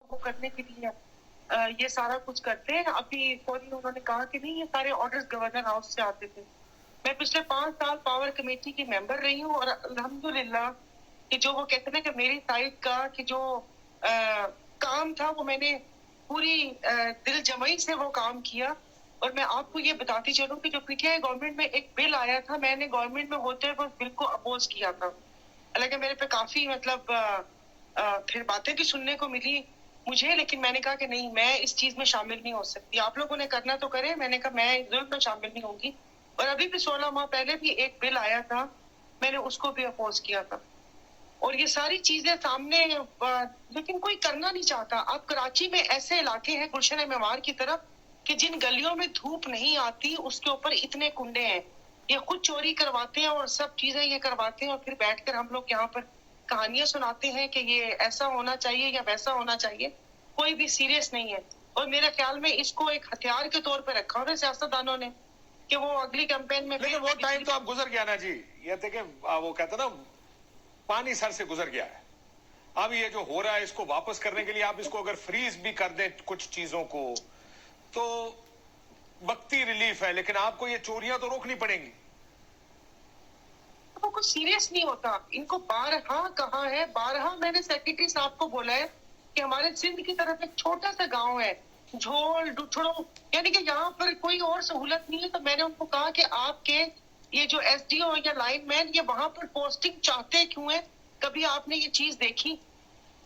وہ کرنے کے لیے یہ سارا کچھ کرتے ہیں. ابھی فوری انہوں نے کہا کہ نہیں یہ سارے آرڈرز گورنر ہاؤس سے آتے تھے. میں پچھلے 5 سال پاور کمیٹی کی ممبر رہی ہوں اور الحمدللہ کہ جو وہ کہتے ہیں کہ میری سائڈ کا کہ جو کام تھا وہ میں نے پوری دل جمعی سے وہ کام کیا. اور میں آپ کو یہ بتاتی چلوں کہ جو پی ٹی آئی گورنمنٹ میں ایک بل آیا تھا میں نے گورنمنٹ میں ہوتے ہوئے اس بل کو اپوز کیا تھا. حالانکہ میرے پہ کافی مطلب پھر باتیں بھی سننے کو ملی مجھے, لیکن میں نے کہا کہ نہیں میں اس چیز میں شامل نہیں ہو سکتی. آپ لوگوں نے کرنا تو کرے, میں نے کہا میں اس ظلم میں شامل نہیں ہوں گی. اور ابھی بھی 16 ماہ پہلے بھی ایک بل آیا تھا میں نے اس کو بھی اپوز کیا تھا. اور یہ ساری چیزیں سامنے لیکن کوئی کرنا نہیں چاہتا. اب کراچی میں ایسے علاقے ہیں گلشن معمار کی طرف کہ جن گلیوں میں دھوپ نہیں آتی اس کے اوپر اتنے کنڈے ہیں. یہ خود چوری کرواتے ہیں اور سب چیزیں یہ کرواتے ہیں اور پھر بیٹھ کر ہم لوگ یہاں پر کہانیاں سناتے ہیں کہ یہ ایسا ہونا چاہیے یا ویسا ہونا چاہیے. کوئی بھی سیریس نہیں ہے. اور میرے خیال میں اس کو ایک ہتھیار کے طور پہ رکھا ہونا سیاستدانوں نے کہ وہ اگلی کیمپین میں. لیکن وہ ٹائم تو اب گزر گیا نا جی. یہ تھے کہ وہ کہتے نا پانی سر سے گزر گیا ہے. اب یہ جو ہو رہا ہے اس کو واپس کرنے کے لیے آپ اس کو اگر فریز بھی کر دیں کچھ چیزوں کو تو وقتی ریلیف ہے, لیکن آپ کو یہ چوریاں تو روکنی پڑیں گی. وہ کچھ سیریس نہیں ہوتا. ان کو بارہا کہا ہے, بارہا میں نے سیکرٹری صاحب کو بولا ہے کہ ہمارے سندھ کی طرف ایک چھوٹا سا گاؤں ہے جھول ڈچڑو, یعنی کہ یہاں پر کوئی اور سہولت نہیں ہے. تو میں نے ان کو کہا کہ آپ کے یہ جو ایس ڈی او یا لائن مین یہ وہاں پر پوسٹنگ چاہتے کیوں ہیں, کبھی آپ نے یہ چیز دیکھی؟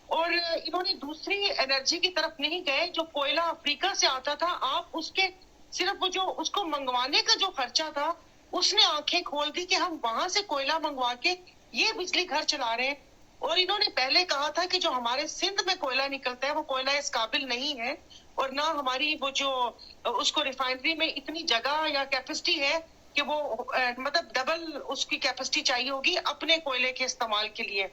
اور انہوں نے دوسری انرجی کی طرف نہیں گئے. جو کوئلہ افریقہ سے آتا تھا آپ اس کے صرف وہ جو اس کو منگوانے کا جو خرچہ تھا اس نے آنکھیں کھول دی کہ ہم وہاں سے کوئلہ منگوا کے یہ بجلی گھر چلا رہے ہیں. اور انہوں نے پہلے کہا تھا کہ جو ہمارے سندھ میں کوئلہ نکلتا ہے وہ کوئلہ اس قابل نہیں ہے اور نہ ہماری وہ جو اس کو ریفائنری میں اتنی جگہ یا کیپیسٹی ہے کہ وہ مطلب ڈبل اس کی کیپیسٹی چاہیے ہوگی اپنے کوئلے کے استعمال کے لیے.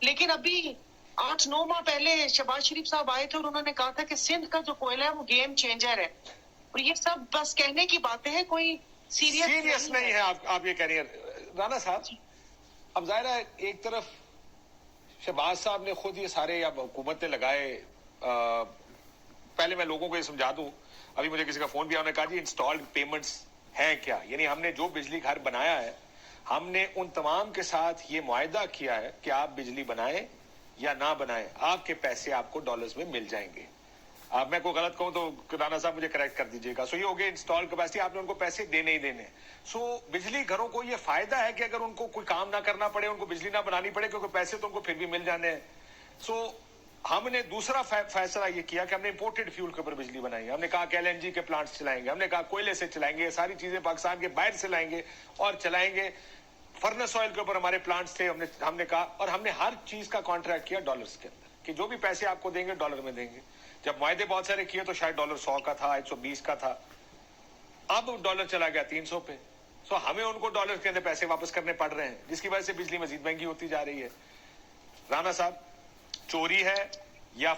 لیکن ابھی 8-9 ماہ پہلے شہباز شریف صاحب آئے تھے اور انہوں نے کہا تھا کہ سندھ کا جو کوئلہ ہے وہ گیم چینجر ہے. اور یہ سب بس کہنے کی باتیں ہیں, کوئی سیریس نہیں ہے. آپ یہ کہہ رہی ہیں رانا صاحب. اب ظاہر ہے ایک طرف شہباز صاحب نے خود یہ سارے اب حکومت نے لگائے. پہلے میں لوگوں کو یہ سمجھا دوں, ابھی مجھے کسی کا فون بھی آیا, انہوں نے کہا جی انسٹالڈ پیمنٹس ہیں کیا. یعنی ہم نے جو بجلی گھر بنایا ہے ہم نے ان تمام کے ساتھ یہ معاہدہ کیا ہے کہ آپ بجلی بنائیں یا نہ بنائیں آپ کے پیسے آپ کو ڈالرز میں مل جائیں گے. اب میں کوئی غلط کہوں تو رانا صاحب مجھے کریکٹ کر دیجیے گا. سو یہ ہو گیا انسٹال کیپیسٹی, آپ نے ان کو پیسے دینے ہی دینے. سو بجلی گھروں کو یہ فائدہ ہے کہ اگر ان کو کوئی کام نہ کرنا پڑے, ان کو بجلی نہ بنانی پڑے, کیونکہ پیسے تو ان کو پھر بھی مل جانے ہیں. سو ہم نے دوسرا فیصلہ یہ کیا کہ ہم نے امپورٹڈ فیول کے اوپر بجلی بنائی. ہم نے کہا کہ ایل این جی کے پلانٹس چلائیں گے, ہم نے کہا کوئلے سے چلائیں گے, یہ ساری چیزیں پاکستان کے باہر سے لائیں گے اور چلائیں گے. فرنس آئل کے اوپر ہمارے پلانٹس تھے, ہم نے کہا, اور ہم نے ہر چیز کا کانٹریکٹ کیا ڈالرز کے اندر کہ جو بھی پیسے آپ کو دیں گے ڈالر میں دیں گے. جب معاہدے بہت سارے کیے تو شاید ڈالر 100 کا تھا, 120 کا تھا, اب ڈالر چلا گیا 300 پہ. سو ہمیں ان کو ڈالر کے اندر پیسے واپس کرنے پڑ رہے ہیں, جس کی وجہ سے بجلی مزید مہنگی ہوتی جا رہی ہے. رانا صاحب چوری ہے یا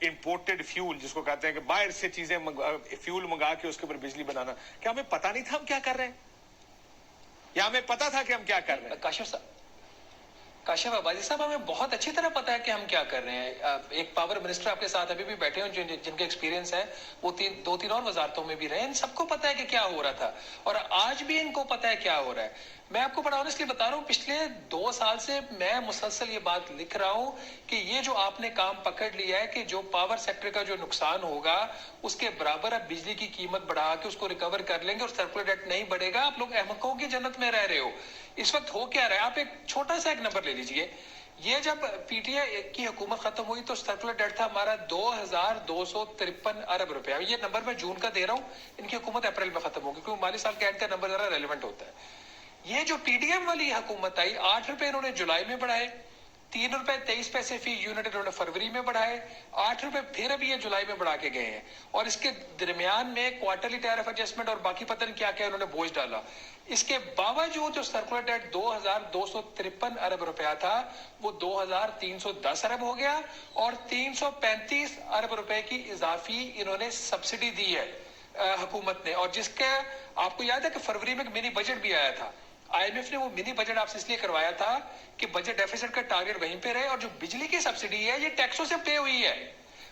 امپورٹڈ فیول جس کو کہتے ہیں کہ باہر سے چیزیں فیول منگا کے اس کے اوپر بجلی بنانا, کیا ہمیں پتہ نہیں تھا ہم کیا کر رہے ہیں یا ہمیں پتا تھا کہ ہم کیا کر رہے ہیں؟ کاشف عبادی صاحب ہمیں بہت اچھی طرح پتا ہے کہ ہم کیا کر رہے ہیں. ایک پاور منسٹر آپ کے ساتھ ابھی بھی بیٹھے ہیں جن کے ایکسپیرینس ہے, وہ 2-3 اور وزارتوں میں بھی رہے. ان سب کو پتا ہے کہ کیا ہو رہا تھا اور آج بھی ان کو پتا ہے کیا ہو رہا ہے. میں آپ کو بڑا آنیسٹلی بتا رہا ہوں, پچھلے 2 سال سے میں مسلسل یہ بات لکھ رہا ہوں کہ یہ جو آپ نے کام پکڑ لیا ہے کہ جو پاور سیکٹر کا جو نقصان ہوگا اس کے برابر آپ بجلی کی قیمت بڑھا کے اس کو ریکور کر لیں گے اور سرکولر ڈیٹ نہیں بڑھے گا. آپ لوگ احمقوں کی جنت میں رہ رہے ہو. اس وقت ہو کیا رہا ہے, آپ ایک چھوٹا سا ایک نمبر لے لیجئے. یہ جب پی ٹی آئی کی حکومت ختم ہوئی تو سرکولر ڈیٹ تھا ہمارا 2253 ارب روپے. یہ نمبر میں جون کا دے رہا ہوں, ان کی حکومت اپریل میں ختم ہوگی کیونکہ مالی سال کے اینڈ کا نمبر ذرا ریلیونٹ ہوتا ہے. یہ جو پی ڈی ایم والی حکومت آئی 8 روپے انہوں نے جولائی میں بڑھائے, 3 روپے 23 پیسے فی یونٹ انہوں نے فروری میں بڑھائے, 8 روپے پھر ابھی یہ جولائی میں بڑھا کے گئے ہیں. اور اس کے درمیان میں کوارٹرلی ٹیرف ایڈجسٹمنٹ اور باقی پتہ نہیں کیا کیا انہوں نے بوجھ ڈالا. اس کے باوجود جو سرکولر ڈیٹ 2253 ارب روپیہ تھا وہ 2310 ارب ہو گیا اور 335 ارب روپے کی اضافی انہوں نے سبسڈی دی ہے حکومت نے. اور جس کا آپ کو یاد ہے کہ فروری میں ایک منی بجٹ بھی آیا تھا. آئی ایم ایف نے وہ منی بجٹ آپ سے اس لیے کروایا تھا کہ بجٹ ڈیفیسٹ کا ٹارگٹ وہیں پہ رہے. اور جو بجلی کی سبسڈی ہے یہ ٹیکسوں سے پے ہوئی ہے,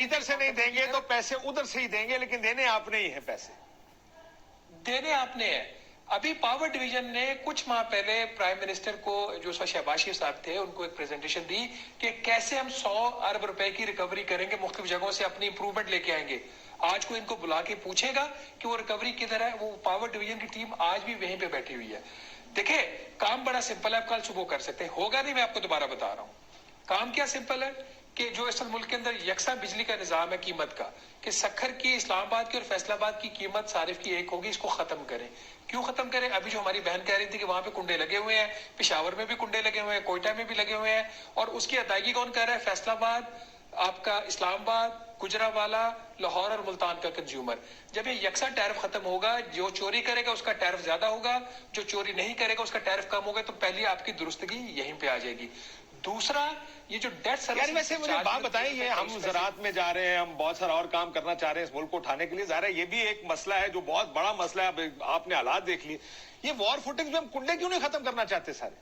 ادھر سے نہیں دیں گے تو پیسے ادھر سے ہی دیں گے, لیکن دینے آپ نہیں ہیں پیسے. دینے آپ نے ہے. ابھی پاور ڈویژن نے کچھ ماہ پہلے پرائم منسٹر کو, جو شہباز شریف صاحب تھے, ان کو ایک پریزنٹیشن دی کہ کیسے ہم 100 ارب روپے کی ریکوری کریں گے, مختلف جگہوں سے اپنی امپروومنٹ لے کے آئیں گے. آج کو ان کو بلا کے پوچھے گا کہ وہ ریکوری کدھر ہے, وہ پاور ڈویژن کی ٹیم آج بھی وہیں پہ بیٹھی ہوئی ہے. دیکھیں کام بڑا سمپل ہے, آپ کل صبح کر سکتے ہیں, ہوگا نہیں, میں آپ کو دوبارہ بتا رہا ہوں. کام کیا سمپل ہے کہ جو اس ملک کے اندر یکساں بجلی کا نظام ہے قیمت کا, کہ سکھر کی, اسلام آباد کی اور فیصل آباد کی قیمت صارف کی ایک ہوگی, اس کو ختم کریں. کیوں ختم کریں؟ ابھی جو ہماری بہن کہہ رہی تھی کہ وہاں پہ کنڈے لگے ہوئے ہیں, پشاور میں بھی کنڈے لگے ہوئے ہیں, کوئٹہ میں بھی لگے ہوئے ہیں, اور اس کی ادائیگی کون کر رہا ہے؟ فیصل آباد, آپ کا اسلام آباد, گجرانوالہ, لاہور اور ملتان کا کنزیومر. جب یہ یکساں ٹیرف ختم ہوگا, جو چوری کرے گا اس کا ٹیرف زیادہ ہوگا, جو چوری نہیں کرے گا اس کا ٹیرف کم ہوگا, تو پہلی آپ کی درستگی یہیں پہ آ جائے گی. دوسرا, یہ جو ڈیٹ سروس, یعنی ویسے مجھے بات بتائیں, یہ ہم زراعت میں جا رہے ہیں, ہم بہت سارا اور کام کرنا چاہ رہے ہیں اس ملک کو اٹھانے کے لیے, ظاہر ہے یہ بھی ایک مسئلہ ہے جو بہت بڑا مسئلہ ہے. آپ نے حالات دیکھ لیے, یہ وار فوٹنگ میں ہم کنڈے کیوں نہیں ختم کرنا چاہتے سارے؟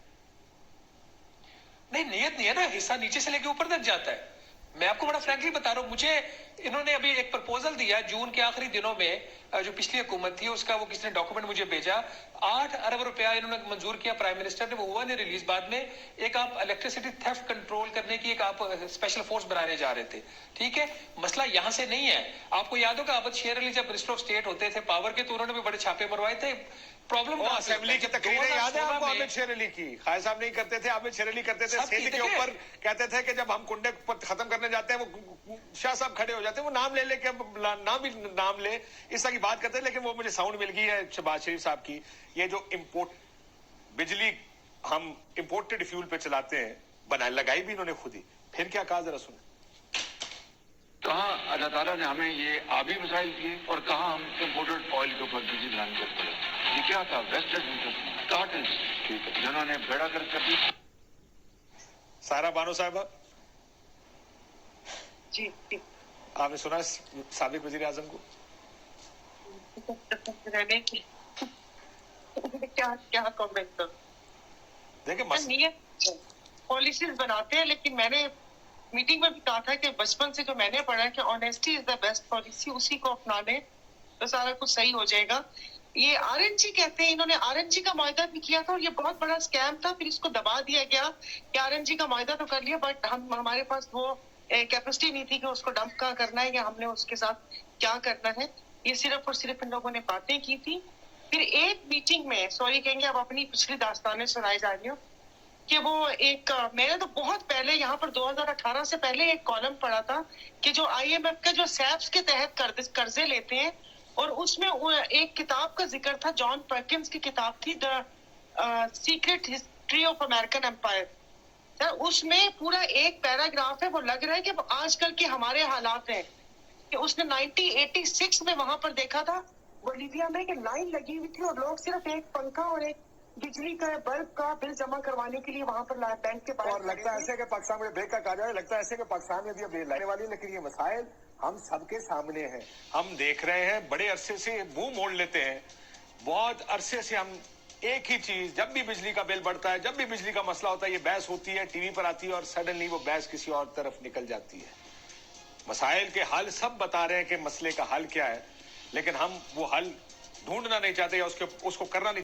نہیں, نیت نہیں ہے نا, حصہ نیچے سے لے کے اوپر تک جاتا ہے. میں آپ کو بڑا فرینکلی بتا رہا ہوں, مجھے انہوں نے ابھی ایک پرپوزل دیا جون کے آخری دنوں میں, جو پچھلی حکومت تھی اس کا, وہ کس نے ڈاکومنٹ مجھے بھیجا, 8 ارب روپیہ انہوں نے منظور کیا پرائم منسٹر نے, وہ ہوا نہیں ریلیز. بعد میں ایک آپ الیکٹریسٹی تھیفٹ کنٹرول کرنے کی ایک آپ اسپیشل فورس بنانے جا رہے تھے. ٹھیک ہے, مسئلہ یہاں سے نہیں ہے. آپ کو یاد ہوگا عابد شیر علی جب منسٹر آف اسٹیٹ ہوتے تھے پاور کے, تو انہوں نے بھی بڑے چھاپے مروائے تھے. پرابلم اسمبلی کی تقریریں یاد ہے آپ کو عابد شیر علی کی؟ خالد صاحب نہیں کرتے تھے, عابد شیر علی کرتے تھے. سندھ کے اوپر کہتے تھے کہ جب ہم کنڈے ختم کرنے جاتے ہیں, وہ شاہ صاحب کھڑے ہو جاتے ہیں, وہ نام لے کے, نام بھی نام لے, اس طرح کی بات کرتے ہیں. لیکن وہ مجھے ساؤنڈ مل گئی ہے شہباز شریف صاحب کی, یہ جو بجلی ہم امپورٹڈ فیول پہ چلاتے ہیں, لگائی بھی انہوں نے خود ہی. پھر کیا کہا ذرا سنیں. کہاں اللہ تعالیٰ نے ہمیں یہ آبی مسائل دیے, اور کہاں ہم امپورٹڈ آئل کے اوپر بجلی بنانے کے پڑے. یہ کیا تھا؟ ویسٹرن انٹرسٹ, کارٹلز, جنہوں نے بیڑا کر دی. سارا بانو صاحبہ, جی آپ نے سنا سابق وزیر اعظم کو کیا کامنٹ کروں؟ دیکھیں پالیسیز بناتے ہیں, لیکن میں نے میٹنگ میں بھی کہا تھا کہ بچپن سے جو میں نے پڑھا کہ honesty is the best policy, اسی کو اپنا لیں تو سارا کچھ صحیح ہو جائے گا. یہ آر این جی کہتے ہیں, انہوں نے آر این جی کا معاہدہ بھی کیا تھا, اور یہ بہت بڑا اسکیم تھا. پھر اس کو دبا دیا گیا کہ آر این جی کا معاہدہ تو کر لیا, بٹ ہمارے پاس وہ کیپیسٹی نہیں تھی کہ اس کو ڈمپ کا کرنا ہے یا ہم نے اس کے ساتھ کیا کرنا ہے. یہ صرف اور صرف ان لوگوں نے باتیں کی تھی. پھر ایک میٹنگ میں, سوری کہیں گے اب اپنی پچھلی داستانیں سنائی جا رہی ہوں, کہ وہ ایک, میں نے تو بہت پہلے یہاں پر 2018 سے پہلے ایک کالم پڑھا تھا کہ جو آئی ایم ایف کے جو سیپس کے تحت قرضے لیتے ہیں, اور اس میں ایک کتاب کا ذکر تھا, جان پرکنز کی کتاب تھی, the secret history of American empire. اس میں پورا ایک پیراگراف ہے, وہ لگ رہا ہے کہ آج کل کے ہمارے حالات ہیں, کہ اس نے 1986 میں وہاں پر دیکھا تھا بولیویا میں کہ لائن لگی ہوئی تھی, اور لوگ صرف ایک پنکھا اور ایک بجلی کا بلب کا بل جمع کروانے کے لیے وہاں پر بینک کے باہر. اور لگتا ہے ایسے کہ پاکستان میں بریک کا کہا جائے, لگتا ہے ایسے کہ پاکستان میں بھی اب لانے والی, لیکن یہ مسائل ہم سب کے سامنے ہیں. ہم دیکھ رہے ہیں, بڑے عرصے سے منہ موڑ لیتے ہیں. بہت عرصے سے ہم ایک ہی چیز, جب بھی بجلی کا بل بڑھتا ہے, جب بھی بجلی کا مسئلہ ہوتا ہے, یہ بحث ہوتی ہے, ٹی وی پر آتی ہے, اور سڈنلی وہ بحث کسی اور طرف نکل جاتی ہے. مسائل کے حل سب بتا رہے ہیں کہ مسئلے کا حل کیا ہے, لیکن ہم وہ حل ڈھونڈنا نہیں چاہتے یا اس کو کرنا نہیں